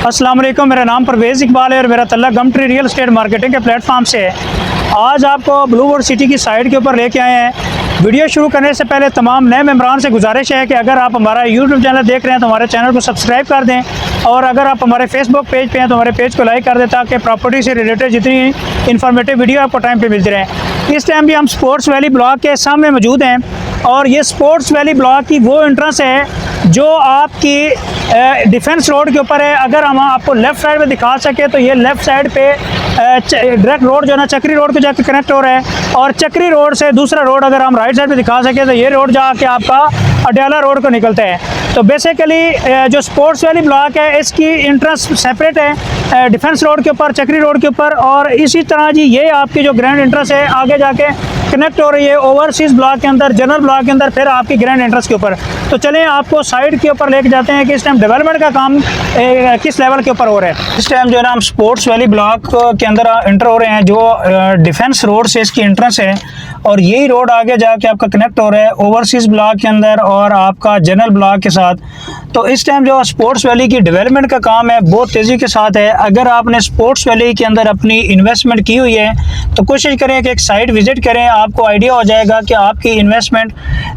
अस्सलाम वालेकुम, मेरा नाम परवेज़ इकबाल है और मेरा तल्ला गमट्री रियल एस्टेट मार्केटिंग के प्लेटफॉर्म से है। आज आपको ब्लू वर्ल्ड सिटी की साइट के ऊपर लेके आए हैं। वीडियो शुरू करने से पहले तमाम नए मेंबरान से गुजारिश है कि अगर आप हमारा यूट्यूब चैनल देख रहे हैं तो हमारे चैनल को सब्सक्राइब कर दें, और अगर आप हमारे फेसबुक पेज पे हैं तो हमारे पेज को लाइक कर दें ताकि प्रॉपर्टी से रिलेटेड जितनी इन्फॉर्मेटिव वीडियो आपको टाइम पे मिलती रहे। इस टाइम भी हम स्पोर्ट्स वैली ब्लॉक के सामने मौजूद हैं और ये स्पोर्ट्स वैली ब्लॉक की वो एंट्रेंस है जो आपकी डिफेंस रोड के ऊपर है। अगर हम आपको लेफ़्ट साइड में दिखा सके तो ये लेफ़्ट साइड पे डायरेक्ट रोड जो है ना चक्री रोड को जाके कनेक्ट हो रहा है, और चक्री रोड से दूसरा रोड अगर हम राइट साइड पे दिखा सके तो ये रोड जाके आपका अडयाला रोड को निकलता है। तो बेसिकली जो स्पोर्ट्स वैली ब्लॉक है इसकी एंट्रेंस सेपरेट है डिफेंस रोड के ऊपर, चक्री रोड के ऊपर, और इसी तरह जी ये आपकी जो ग्रैंड एंट्रेंस है आगे जाके कनेक्ट हो रही है ओवरसीज़ ब्लॉक के अंदर, जनरल ब्लॉक के अंदर, फिर आपकी ग्रैंड एंट्रेंस के ऊपर। तो चलें आपको साइड के ऊपर लेके जाते हैं कि इस टाइम डेवलपमेंट का काम किस लेवल के ऊपर हो रहा है। इस टाइम जो है ना हम स्पोर्ट्स वैली ब्लॉक के अंदर एंटर हो रहे हैं। जो डिफेंस रोड से इसकी एंट्रेंस है और यही रोड आगे जाके आपका कनेक्ट हो रहा है ओवरसीज़ ब्लॉक के अंदर और आपका जनरल ब्लॉक के साथ। तो इस टाइम जो स्पोर्ट्स वैली की डेवलपमेंट का काम है बहुत तेज़ी के साथ है। अगर आपने स्पोर्ट्स वैली के अंदर अपनी इन्वेस्टमेंट की हुई है तो कोशिश करें कि एक साइट विजिट करें, आपको आइडिया हो जाएगा कि आपकी इन्वेस्टमेंट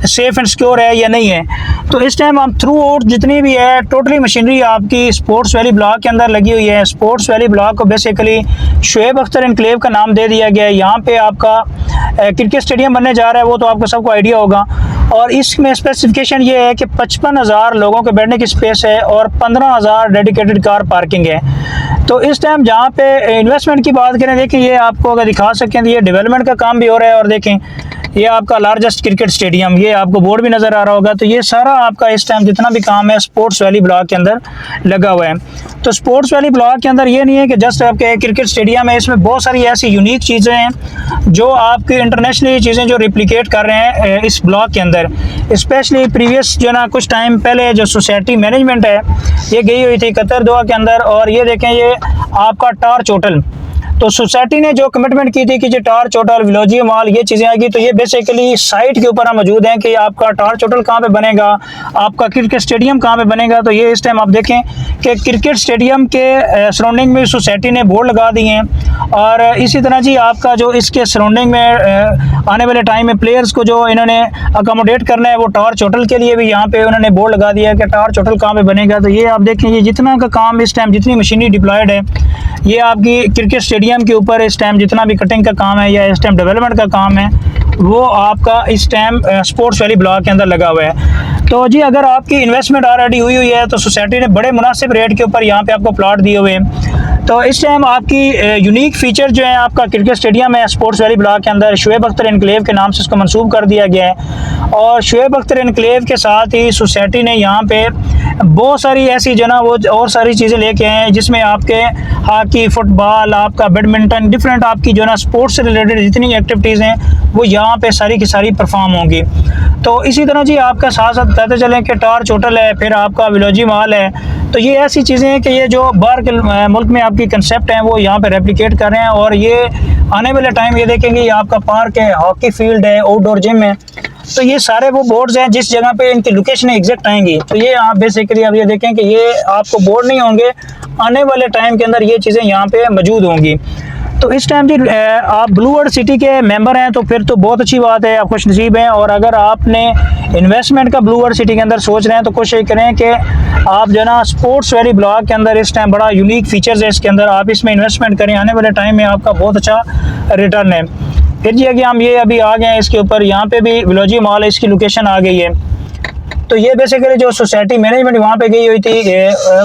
सेफ़ एंड सिक्योर है या नहीं है। तो इस टाइम हम थ्रू आउट जितनी भी है टोटली मशीनरी आपकी स्पोर्ट्स वैली ब्लॉक के अंदर लगी हुई है। स्पोर्ट्स वैली ब्लॉक को बेसिकली शुएब अख्तर एनक्लेव का नाम दे दिया गया है। यहाँ पे आपका क्रिकेट स्टेडियम बनने जा रहा है, वो तो आपको सबको आइडिया होगा। और इसमें स्पेसिफिकेशन ये है कि 55,000 लोगों के बैठने की स्पेस है और 15,000 डेडिकेटेड कार पार्किंग है। तो इस टाइम जहाँ पे इन्वेस्टमेंट की बात करें, देखें ये आपको अगर दिखा सकें तो ये डेवलपमेंट का काम भी हो रहा है। और देखें ये आपका लार्जेस्ट क्रिकेट स्टेडियम, ये आपको बोर्ड भी नज़र आ रहा होगा। तो ये सारा आपका इस टाइम जितना भी काम है स्पोर्ट्स वैली ब्लॉक के अंदर लगा हुआ है। तो स्पोर्ट्स वैली ब्लॉक के अंदर ये नहीं है कि जस्ट आपके क्रिकेट स्टेडियम है, इसमें बहुत सारी ऐसी यूनिक चीज़ें हैं जो आपकी इंटरनेशनली चीज़ें जो रिप्लिकेट कर रहे हैं इस ब्लॉक के अंदर। स्पेशली प्रीवियस जो ना कुछ टाइम पहले जो सोसाइटी मैनेजमेंट है ये गई हुई थी कतर दोहा के अंदर, और ये देखें ये आपका टार्च होटल। तो सोसाइटी ने जो कमिटमेंट की थी कि जो टार्च होटल, विलोजिया मॉल, ये चीज़ें आएगी। तो ये बेसिकली साइट के ऊपर हम मौजूद हैं कि आपका टार्च होटल कहाँ पे बनेगा, आपका क्रिकेट स्टेडियम कहाँ पे बनेगा। तो ये इस टाइम आप देखें कि क्रिकेट स्टेडियम के सराउंडिंग में सोसाइटी ने बोर्ड लगा दिए हैं, और इसी तरह जी आपका जो इसके सराउंडिंग में आने वाले टाइम में प्लेयर्स को जो इन्होंने अकोमोडेट करना है वो टार्च होटल के लिए भी यहाँ पे उन्होंने बोर्ड लगा दिया है कि टार्च होटल कहाँ पे बनेगा। तो ये आप देखें ये जितना का काम इस टाइम जितनी मशीनरी डिप्लॉयड है ये आपकी क्रिकेट स्टेडियम के ऊपर इस टाइम जितना भी कटिंग का काम है या इस टाइम डेवलपमेंट का काम है वो आपका इस टाइम स्पोर्ट्स वैली ब्लॉक के अंदर लगा हुआ है। तो जी अगर आपकी इन्वेस्टमेंट ऑलरेडी हुई है तो सोसाइटी ने बड़े मुनासिब रेट के ऊपर यहाँ पे आपको प्लॉट दिए हुए हैं। तो इस टाइम आपकी यूनिक फीचर जो है आपका क्रिकेट स्टेडियम है स्पोर्ट्स वैली ब्लॉक के अंदर, शुएब अख्तर एनक्लेव के नाम से इसको मंसूब कर दिया गया है। और शुएब अख्तर एनक्लेव के साथ ही सोसाइटी ने यहाँ पे बहुत सारी ऐसी जो ना वो और सारी चीज़ें लेके आए हैं जिसमें आपके हॉकी, फुटबॉल, आपका बैडमिंटन, डिफरेंट आपकी जो ना स्पोर्ट्स से रिलेटेड जितनी एक्टिविटीज़ हैं वो यहाँ पे सारी की सारी परफॉर्म होंगी। तो इसी तरह जी आपका साथ साथ बताते चलें कि टार्च होटल है, फिर आपका विलोजी मॉल है। तो ये ऐसी चीज़ें हैं कि ये जो बाहर के मुल्क में आपकी कंसेप्ट हैं वो यहाँ पे रेप्लिकेट कर रहे हैं। और ये आने वाले टाइम ये देखेंगे ये आपका पार्क है, हॉकी फील्ड है, आउटडोर जिम है। तो ये सारे वो बोर्ड्स हैं जिस जगह पे इनकी लोकेशन एग्जैक्ट आएंगी। तो ये आप बेसिकली अब ये देखें कि ये आपको बोर्ड नहीं होंगे, आने वाले टाइम के अंदर ये चीज़ें यहाँ पे मौजूद होंगी। तो इस टाइम जी आप ब्लू वर्ल्ड सिटी के मेंबर हैं तो फिर तो बहुत अच्छी बात है, आप खुश नसीब हैं। और अगर आपने इन्वेस्टमेंट का ब्लू वर्ल्ड सिटी के अंदर सोच रहे हैं तो कोशिश करें कि आप जो ना स्पोर्ट्स वैली ब्लॉक के अंदर इस टाइम बड़ा यूनिक फीचर्स है इसके अंदर, आप इसमें इन्वेस्टमेंट करें, आने वाले टाइम में आपका बहुत अच्छा रिटर्न है। फिर जी हम ये अभी आ गए हैं इसके ऊपर, यहाँ पे भी विलोजी मॉल है, इसकी लोकेशन आ गई है। तो ये बेसिकली जो सोसाइटी मैनेजमेंट वहाँ पे गई हुई थी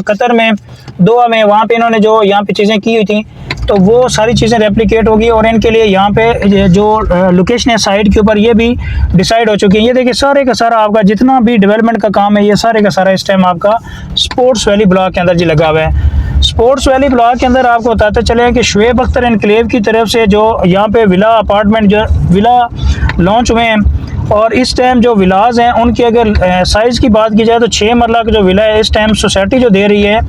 कतर में, दोहा में, वहाँ पे इन्होंने जो यहाँ पे चीज़ें की हुई थी तो वो सारी चीज़ें रेप्लिकेट होगी और इनके लिए यहाँ पे जो लोकेशन है साइट के ऊपर ये भी डिसाइड हो चुकी है। ये देखिए सारे का सारा आपका जितना भी डेवलपमेंट का काम है ये सारे का सारा इस टाइम आपका स्पोर्ट्स वैली ब्लॉक के अंदर जी लगा हुआ है। स्पोर्ट्स वैली ब्लॉक के अंदर आपको बताते चले कि शुएब अख्तर एनक्लेव की तरफ से जो यहाँ पे विला अपार्टमेंट जो विला लॉन्च हुए हैं, और इस टाइम जो विलाज हैं उनकी अगर साइज़ की बात की जाए तो 6 मरला का जो विला है इस टाइम सोसाइटी जो दे रही है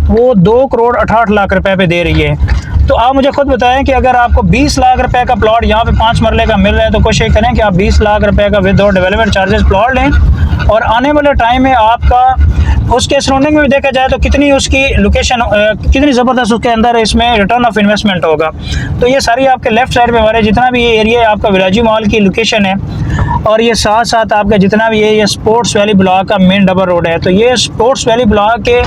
वो 2 करोड़ 68 लाख रुपए पे दे रही है। तो आप मुझे खुद बताएं कि अगर आपको 20 लाख रुपए का प्लॉट यहाँ पे 5 मरले का मिल रहा है तो कोशिश करें कि आप 20 लाख रुपए का विदाउट डेवलपमेंट चार्जेस प्लॉट लें, और आने वाले टाइम में आपका उसके सराउंडिंग में भी देखा जाए तो कितनी उसकी लोकेशन कितनी ज़बरदस्त उसके अंदर इसमें रिटर्न ऑफ इन्वेस्टमेंट होगा। तो ये सारी आपके लेफ्ट साइड पे हमारे जितना भी ये एरिया है आपका विलाजी मॉल की लोकेशन है, और ये साथ साथ आपका जितना भी ये स्पोर्ट्स वैली ब्लॉक का मेन डबल रोड है। तो ये स्पोर्ट्स वैली ब्लॉक के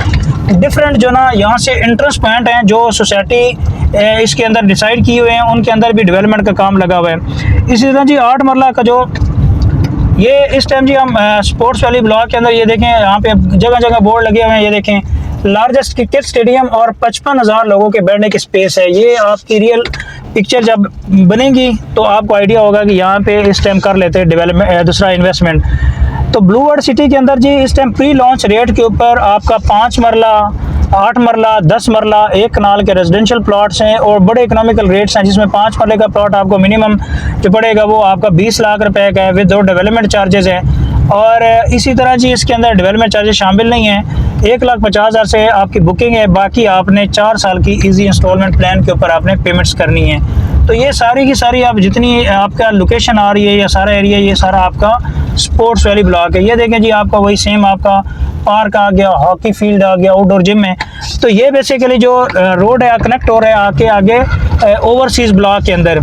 डिफरेंट जो ना यहाँ से एंट्रेंस पॉइंट हैं जो सोसाइटी इसके अंदर डिसाइड किए हुए हैं, उनके अंदर भी डेवलपमेंट का काम लगा हुआ है। इसी तरह जी 8 मरला का जो ये इस टाइम जी हम स्पोर्ट्स वैली ब्लॉक के अंदर ये देखें, यहाँ पे जगह जगह बोर्ड लगे हुए हैं। ये देखें लार्जेस्ट क्रिकेट स्टेडियम और 55,000 लोगों के बैठने की स्पेस है। ये आपकी रियल पिक्चर जब बनेगी तो आपको आइडिया होगा कि यहाँ पे इस टाइम कर लेते हैं डेवलपमेंट दूसरा इन्वेस्टमेंट। तो ब्लू वर्ल्ड सिटी के अंदर जी इस टाइम प्री लॉन्च रेट के ऊपर आपका 5 मरला, 8 मरला, 10 मरला, 1 कनाल के रेजिडेंशियल प्लॉट्स हैं और बड़े इकोनॉमिकल रेट्स हैं, जिसमें 5 मरले का प्लॉट आपको मिनिमम जो पड़ेगा वो आपका 20 लाख रुपए का है विदाउट डेवलपमेंट चार्जेस है। और इसी तरह जी इसके अंदर डेवलपमेंट चार्जेस शामिल नहीं हैं। 1,50,000 से आपकी बुकिंग है, बाकी आपने 4 साल की ईजी इंस्टॉलमेंट प्लान के ऊपर आपने पेमेंट्स करनी है। तो ये सारी की सारी आप जितनी आपका लोकेशन आ रही है या सारा एरिया, ये सारा आपका स्पोर्ट्स वैली ब्लॉक है। ये देखें जी आपका वही सेम आपका पार्क आ गया, हॉकी फील्ड आ गया, आउटडोर जिम है। तो ये बेसिकली जो रोड है कनेक्ट हो रहा है आके आगे ओवरसीज़ ब्लॉक के अंदर।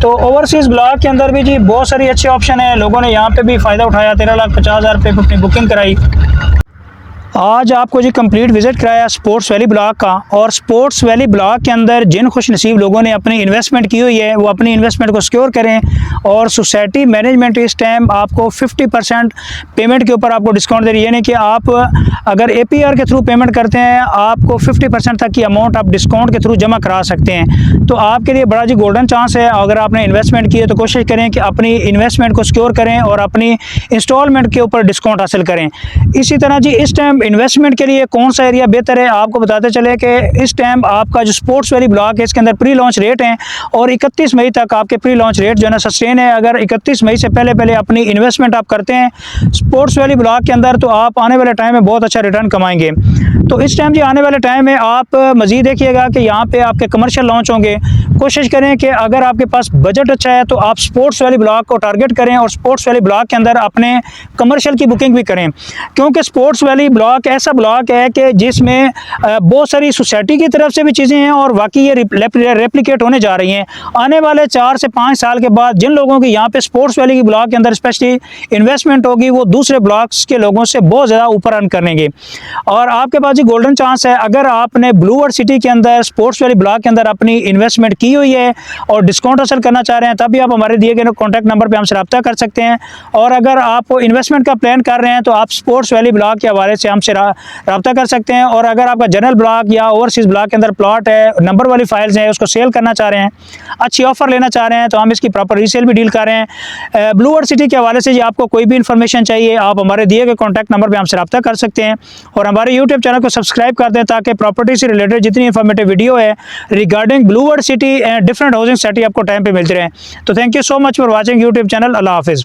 तो ओवरसीज़ ब्लॉक के अंदर भी जी बहुत सारी अच्छे ऑप्शन है, लोगों ने यहाँ पे भी फ़ायदा उठाया। 13,50,000 रुपये अपनी बुकिंग कराई। आज आपको जी कंप्लीट विज़िट कराया स्पोर्ट्स वैली ब्लॉक का, और स्पोर्ट्स वैली ब्लॉक के अंदर जिन खुश नसीब लोगों ने अपनी इन्वेस्टमेंट की हुई है वो अपनी इन्वेस्टमेंट को सिक्योर करें। और सोसाइटी मैनेजमेंट इस टाइम आपको 50% पेमेंट के ऊपर आपको डिस्काउंट दे रही है, यानी कि आप अगर APR के थ्रू पेमेंट करते हैं आपको 50% तक की अमाउंट आप डिस्काउंट के थ्रू जमा करा सकते हैं। तो आपके लिए बड़ा जी गोल्डन चांस है। अगर आपने इन्वेस्टमेंट की है तो कोशिश करें कि अपनी इन्वेस्टमेंट को सिक्योर करें और अपनी इंस्टॉलमेंट के ऊपर डिस्काउंट हासिल करें। इसी तरह जी इस टाइम इन्वेस्टमेंट के लिए कौन सा एरिया बेहतर है आपको बताते चले कि इस टाइम आपका जो स्पोर्ट्स वैली ब्लॉक है इसके अंदर प्री लॉन्च रेट हैं, और 31 मई तक आपके प्री लॉन्च रेट जो है ना सस्टेन है। अगर 31 मई से पहले पहले अपनी इन्वेस्टमेंट आप करते हैं स्पोर्ट्स वैली ब्लॉक के अंदर तो आप आने वाले टाइम में बहुत अच्छा रिटर्न कमाएंगे। तो इस टाइम जी आने वाले टाइम में आप मज़ीद देखिएगा कि यहाँ पे आपके कमर्शियल लॉन्च होंगे। कोशिश करें कि अगर आपके पास बजट अच्छा है तो आप स्पोर्ट्स वैली ब्लॉक को टारगेट करें और स्पोर्ट्स वैली ब्लॉक के अंदर अपने कमर्शियल की बुकिंग भी करें, क्योंकि स्पोर्ट्स वैली ब्लॉक ऐसा ब्लॉक है कि जिसमें बहुत सारी सोसाइटी की तरफ से भी चीज़ें हैं और वाकई ये रेप्लिकेट होने जा रही हैं। आने वाले 4 से 5 साल के बाद जिन लोगों की यहाँ पे स्पोर्ट्स वैली की ब्लॉक के अंदर स्पेशली इन्वेस्टमेंट होगी वो दूसरे ब्लॉक्स के लोगों से बहुत ज़्यादा ऊपर अर्न करेंगे। और आपके पास जी गोल्डन चांस है, अगर आपने ब्लू वर्ल्ड सिटी के अंदर स्पोर्ट्स वैली ब्लॉक के अंदर अपनी इन्वेस्टमेंट की हुई है और डिस्काउंट हासिल करना चाह रहे हैं तभी आप हमारे दिए गए कॉन्टैक्ट नंबर पर हमसे रब्ता कर सकते हैं। और अगर आप इन्वेस्टमेंट का प्लान कर रहे हैं तो आप स्पोर्ट्स वैली ब्लॉक के हवाले से हमसे रब्ता कर सकते हैं। और अगर आपका जनरल ब्लॉक या ओवरसीज़ ब्लॉक के अंदर प्लॉट है, नंबर वाली फाइल्स हैं, उसको सेल करना चाह रहे हैं, अच्छी ऑफर लेना चाह रहे हैं तो हम इसकी प्रॉपर रीसेल भी डील कर रहे हैं। ब्लू वर्ल्ड सिटी के हवाले से जी आपको कोई भी इन्फॉर्मेशन चाहिए आप हमारे दिए गए कॉन्टैक्ट नंबर पर हमसे रब्ता कर सकते हैं। और हमारे यूट्यूब चैनल को सब्सक्राइब कर दें ताकि प्रॉपर्टी से रिलेटेड जितनी इन्फॉर्मेटिव वीडियो है regarding blue world city and different housing city आपको टाइम पे मिलती रहे। तो thank you so much for watching YouTube channel. अल्लाह हाफिज़।